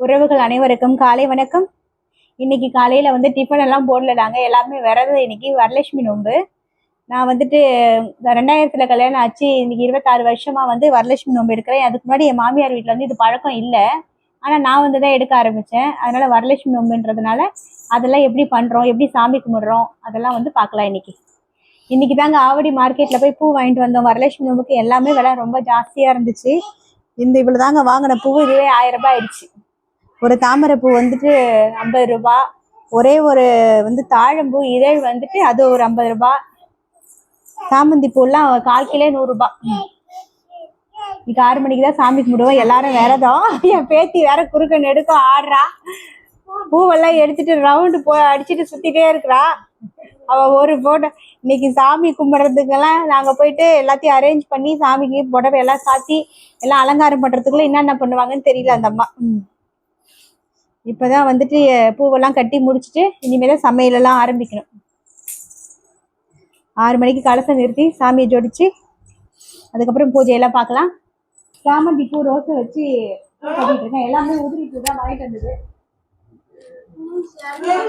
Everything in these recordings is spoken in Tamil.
உறவுகள் அனைவருக்கும் காலை வணக்கம். இன்னைக்கு காலையில டிஃபன் எல்லாம் போடலடாங்க, எல்லாருமே விரதம். இன்னைக்கு வரலட்சுமி நோன்பு. நான் 2000 கல்யாணம் ஆச்சு. இன்னைக்கு 26 வருஷமா வரலட்சுமி நோன்பு எடுக்கிறேன். அதுக்கு முன்னாடி என் மாமியார் வீட்டுல இது பழக்கம் இல்லை. ஆனா நான் தான் எடுக்க ஆரம்பிச்சேன். அதனால வரலட்சுமி நோன்புன்றதுனால அதெல்லாம் எப்படி பண்றோம், எப்படி சாமி கும்பிடுறோம், அதெல்லாம் பார்க்கலாம். இன்னைக்கு தாங்க ஆவடி மார்க்கெட்ல போய் பூ வாங்கிட்டு வந்தோம். வரலட்சுமி நோம்புக்கு எல்லாமே விலை ரொம்ப ஜாஸ்தியா இருந்துச்சு. இவ்வளவு தாங்க வாங்கின பூ, இதுவே 1000 ரூபாய் ஆயிடுச்சு. ஒரு தாமரை பூ 50 ரூபாய், ஒரே ஒரு தாழம்பூ இதழ் அது ஒரு 50 ரூபாய், சாமந்தி பூலாம் 1/4 கிலோ 100 ரூபாய். இன்னைக்கு 6 மணிக்கு தான் சாமி கும்பிடுவோம். எல்லாரும் விரதம். என் பேத்தி வேற குறுக்க நெடுக்க ஆடுறா. பூவெல்லாம் எடுத்துட்டு ரவுண்டு அடிச்சுட்டு சுத்திட்டே இருக்கிறா. அவ ஒரு போட்டோ. இன்னைக்கு சாமி கும்பிட்றதுக்கெல்லாம் நாங்க போயிட்டு எல்லாத்தையும் அரேஞ்ச் பண்ணி சாமிக்கு புடவை எல்லாம் சாத்தி எல்லாம் அலங்காரம் பண்றதுக்குள்ள என்னென்ன பண்ணுவாங்கன்னு தெரியல அந்த அம்மா. இப்பதான் பூவெல்லாம் கட்டி முடிச்சுட்டு இனிமேதான் சமையலெல்லாம் ஆரம்பிக்கணும். 6 மணிக்கு கலசம் நிறுத்தி சாமியை ஜோடிச்சு அதுக்கப்புறம் பூஜையெல்லாம் பார்க்கலாம். சாமந்தி பூ ரோஸை வச்சு கட்டிட்டு இருக்கேன். எல்லாமே உதிரி பூ தான் வாங்கிட்டு வந்தது.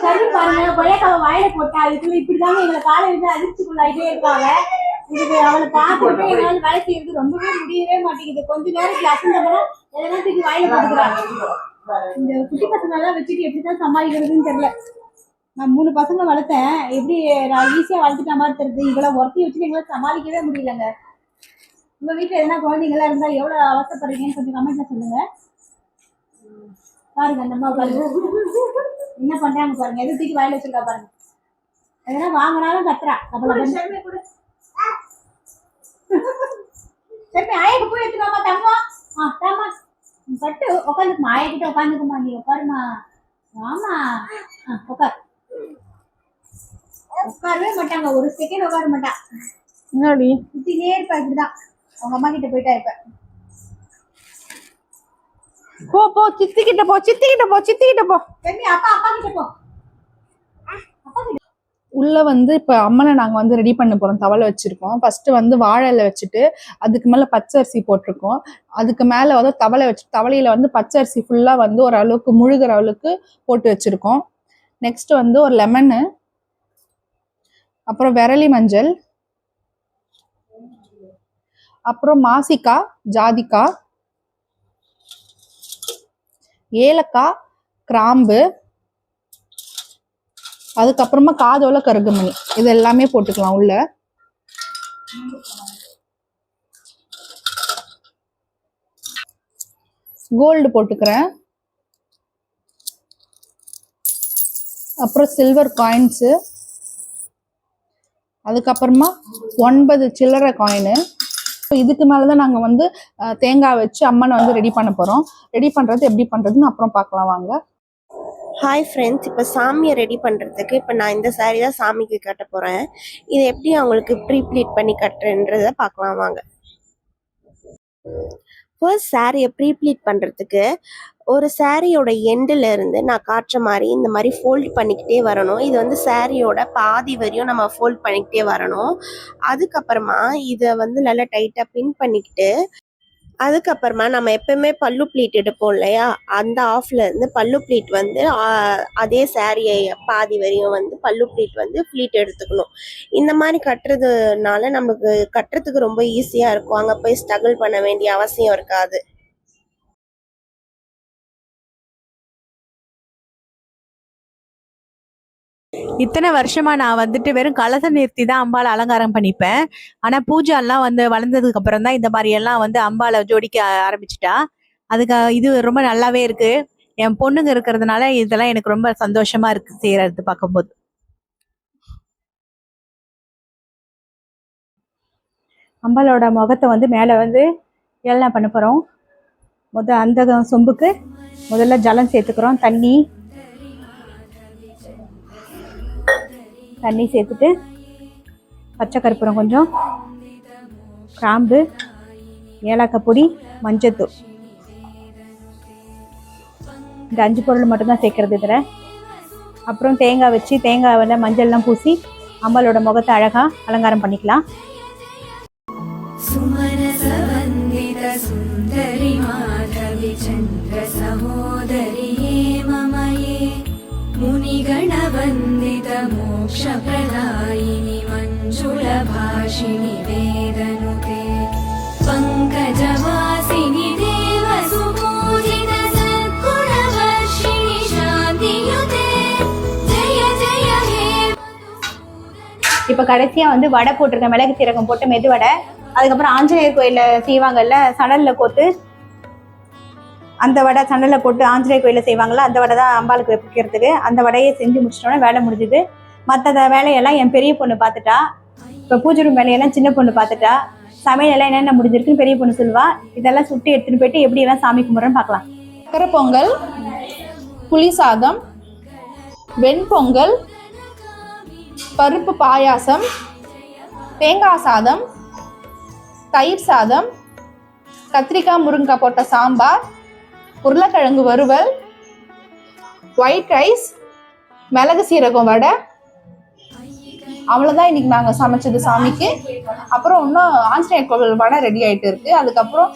சரி பாருங்க, கொய்யாக்காவை வாயில போட்டா அதுக்குள்ள இப்படிதாங்க எங்களை காலையில அதிர்ச்சிக்குள்ளாயிட்டே இருக்காங்க. இதுக்கு அவளை பார்த்துட்டு எங்களால் வேலை செய்யறது ரொம்பவே முடியவே மாட்டேங்குது. கொஞ்ச நேரத்துக்கு அசந்தப்பறம் எதனா தூக்கி வாயில போட்டுக்கிறாங்க. இந்த குட்டி பசங்க எல்லாம் வச்சுட்டு எப்படிதான் சமாளிக்கிறதுன்னு தெரியல. நான் 3 பசங்க வளர்த்தேன். எப்படி நான் ஈஸியா வளர்த்துட்ட மாதிரி தெரியுது. இவ்வளவு ஒருத்தி வச்சுட்டு எங்களால் சமாளிக்கவே முடியலங்க. உங்க வீட்டுல எதனா குழந்தைங்களா இருந்தா எவ்வளவு அவசரப்படுறீங்கன்னு கொஞ்சம் கமெண்ட்ல சொல்லுங்க. பாருங்க அந்த அம்மா பாருங்க என்ன பண்றாங்க பாருங்க. எது தூக்கி வாயில வச்சிருக்கா பாருங்க. எதனா வாங்கினாலும் கத்துறா. சரி ஆயக்கு போய் எடுத்துக்காமா தங்கம். தாமா பட்டு உட்காந்துக்குமா. ஆயக்கிட்ட உட்காந்துக்குமா. நீ உட்காருமா. ஆமா உட்கார். உட்காரவே மாட்டாங்க. ஒரு செகண்ட் உட்கார மாட்டா. முன்னாடி சுத்தினே இருப்பா. இப்படிதான் அவங்க அம்மா கிட்ட போயிட்டா இருப்ப. போ போ சித்தி கிட்ட போ, சித்தி கிட்ட போ, சித்தி கிட்ட போ. அப்பா கிட்ட போ. உள்ள இப்ப அம்மனை நாங்க ரெடி பண்ண போறோம். தவளை வச்சிருக்கோம். ஃபர்ஸ்ட் வாழை இலை வச்சுட்டு அதுக்கு மேல பச்சரிசி போட்டிருக்கோம். அதுக்கு மேல தவளை வச்சு தவளையில பச்சரிசி ஃபுல்லா ஒரு அளவுக்கு முழுகிற அளவுக்கு போட்டு வச்சிருக்கோம். நெக்ஸ்ட் ஒரு லெமனு, அப்புறம் விரலி மஞ்சள், அப்புறம் மாசிக்காய், ஜாதிக்காய், ஏலக்காய், கிராம்பு, அதுக்கப்புறமா காதோல கருகுமணி, இது எல்லாமே போட்டுக்கலாம் உள்ள. கோல்டு போட்டுக்கிறேன். அப்புறம் சில்வர் காயின்ஸு, அதுக்கப்புறமா 9 சில்லறை காயினு. இதுக்கு மேலதான் நாங்க தேங்காய் வச்சு அம்மனை ரெடி பண்ண போறோம். ரெடி பண்றது எப்படி பண்றதுன்னு அப்புறம் பார்க்கலாம் வாங்க. ஹாய் ஃப்ரெண்ட்ஸ், இப்போ சாமியை ரெடி பண்ணுறதுக்கு இப்போ நான் இந்த சாரீ தான் சாமிக்கு கட்ட போகிறேன். இதை எப்படி அவங்களுக்கு ப்ரீப்ளீட் பண்ணி கட்டுறேன்றதை பார்க்கலாம் வாங்க. ஃபர்ஸ்ட் சாரியை ப்ரீப்ளீட் பண்ணுறதுக்கு ஒரு சாரியோட எண்டில் இருந்து நான் காட்டுற மாதிரி இந்த மாதிரி ஃபோல்ட் பண்ணிக்கிட்டே வரணும். இது சாரியோட பாதி வரையும் நம்ம ஃபோல்ட் பண்ணிக்கிட்டே வரணும். அதுக்கப்புறமா இதை நல்லா டைட்டாக பின் பண்ணிக்கிட்டு அதுக்கப்புறமா நம்ம எப்பவுமே பல்லு ப்ளீட் எடுப்போம் இல்லையா, அந்த ஆஃப்ல இருந்து பல்லு ப்ளீட் அதே சாரியை பாதி வரையும் பல்லு ப்ளீட் ப்ளீட் எடுத்துக்கணும். இந்த மாதிரி கட்டுறதுனால நமக்கு கட்டுறதுக்கு ரொம்ப ஈஸியா இருக்கும். அங்க போய் ஸ்ட்ரகிள் பண்ண வேண்டிய அவசியம் இருக்காது. இத்தனை வருஷமா நான் வெறும் கலசம் நிறுத்தி தான் அம்பாளை அலங்காரம் பண்ணிப்பேன். ஆனா பூஜை எல்லாம் வளர்ந்ததுக்கு அப்புறம் தான் இந்த மாதிரி எல்லாம் அம்பாளை ஜோடிக்க ஆரம்பிச்சுட்டா. அதுக்கு இது ரொம்ப நல்லாவே இருக்கு. என் பொண்ணுங்க இருக்கிறதுனால இதெல்லாம் எனக்கு ரொம்ப சந்தோஷமா இருக்கு செய்யறது பார்க்கும்போது. அம்பாளோட முகத்தை மேல எல்லாம் பண்ண போறோம். அந்த சொம்புக்கு முதல்ல ஜலம் சேர்த்துக்கிறோம். தண்ணி சேர்த்துட்டு பச்சை கற்பூரம் கொஞ்சம், கிராம்பு, ஏலக்காய் பொடி, மஞ்சத்தூள், இந்த 5 பொருள் மட்டும்தான் சேர்க்கறது இதில். அப்புறம் தேங்காய் வச்சு தேங்காய் மஞ்சள்லாம் பூசி அம்பாளோட முகத்தை அழகா அலங்காரம் பண்ணிக்கலாம். சுந்தரி மாதவி சந்திர சகோதரி मोक्षप्रदायिनि मञ्जुलभाषिणि वेदनुते पङ्कजवासिनि देवसुपूजित सद्गुणवर्षिणि शान्तियुते जय जय हे இப்போ கடைசியா வந்து வடை போட்டிருக்கேன், மிளகு சீரகம் போட்டு மெது வடை. அதுக்கப்புறம் ஆஞ்சநேயர் கோயில்ல செய்வாங்கல்ல சணல்ல கோத்து, அந்த வடை சணல்ல போட்டு ஆஞ்சநேயர் கோயிலில் செய்வாங்கள்ல அந்த வடை தான் அம்பாளுக்கு வைக்கிறதுக்கு. அந்த வடையை செஞ்சு முடிச்சிட்டோன்னா வேலை முடிஞ்சுது. மற்ற வேலையெல்லாம் என் பெரிய பொண்ணு பார்த்துட்டா. இப்போ பூஜை ரூம் வேலையெல்லாம் சின்ன பொண்ணு பார்த்துட்டா. சமையலெல்லாம் என்னென்ன முடிஞ்சிருக்குன்னு பெரிய பொண்ணு சொல்லுவா. இதெல்லாம் சுட்டு எடுத்துகிட்டு போயிட்டு எப்படியெல்லாம் சாமி கும்பிட்றோன்னு பார்க்கலாம். சக்கரை பொங்கல், புளி சாதம், வெண்பொங்கல், பருப்பு பாயாசம், தேங்காய் சாதம், தயிர் சாதம், கத்திரிக்காய் முருங்கைக்காய் போட்ட சாம்பார், உருளைக்கிழங்கு வறுவல், ஒயிட் ரைஸ், மிளகு சீரகம் வடை. அவ்வளோதான் இன்னைக்கு நாங்கள் சமைச்சது சாமிக்கு. அப்புறம் இன்னும் ஆஞ்சநேயர் கோவில் வடை ரெடி ஆகிட்டு இருக்கு. அதுக்கப்புறம்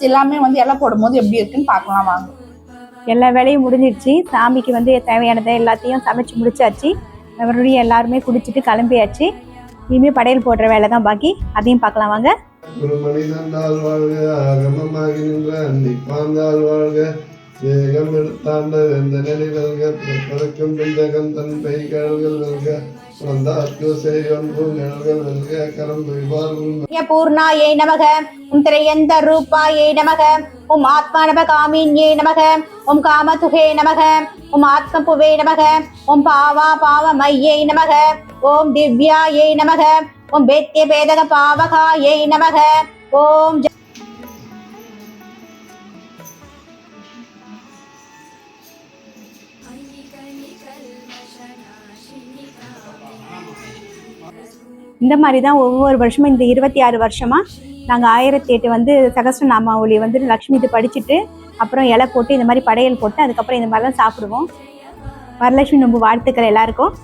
எல்லாமே வந்து இலை போடும்போது எப்படி இருக்குன்னு பார்க்கலாம் வாங்க. எல்லா வேலையும் முடிஞ்சிடுச்சு. சாமிக்கு வந்து தேவையானதை எல்லாத்தையும் சமைச்சு முடிச்சாச்சு. மறுபடியும் எல்லாருமே குடிச்சிட்டு கிளம்பியாச்சு. இனிமேல் படையல் போடுற வேலை தான் பாக்கி. அதையும் பார்க்கலாம் வாங்க. குருமணி தந்தால் வாழ்க, அகமமாகி நின்ற அன்னிப்பாந்தால் வாழ்க, வேகம் எடுத்தாண்ட வெந்த நிலை வெல்க, பிறக்கும் பிந்தகம் தன் பெய்கழல்கள் வெல்க, பிறந்தார்க்கு செய்வன் பூங்கழல்கள் வெல்க, கரம்பு பார்வும் பூர்ணாயை நமக, உம் திரையந்த ரூபாயை நமக, உம் ஆத்மானப காமின்யே நமக, உம் காமதுகே நமக, உம் ஆத்மபுவே நமக, உம் பாவா பாவமையை நமக, ஓம் திவ்யாயை நமக, ஓம் பேத்திய பேதக பாவகாயை நமக, ஓம் இந்த மாதிரி தான் ஒவ்வொரு வருஷமும் இந்த 26 வருஷமா நாங்கள் 1008 வந்து சகஸ்ரநாமாவளி வந்து லக்ஷ்மி இது படிச்சுட்டு அப்புறம் இலை போட்டு இந்த மாதிரி படையல் போட்டு அதுக்கப்புறம் இந்த மாதிரிலாம் சாப்பிடுவோம். வரலட்சுமி நோன்பு வாழ்த்துக்கள் எல்லாருக்கும்.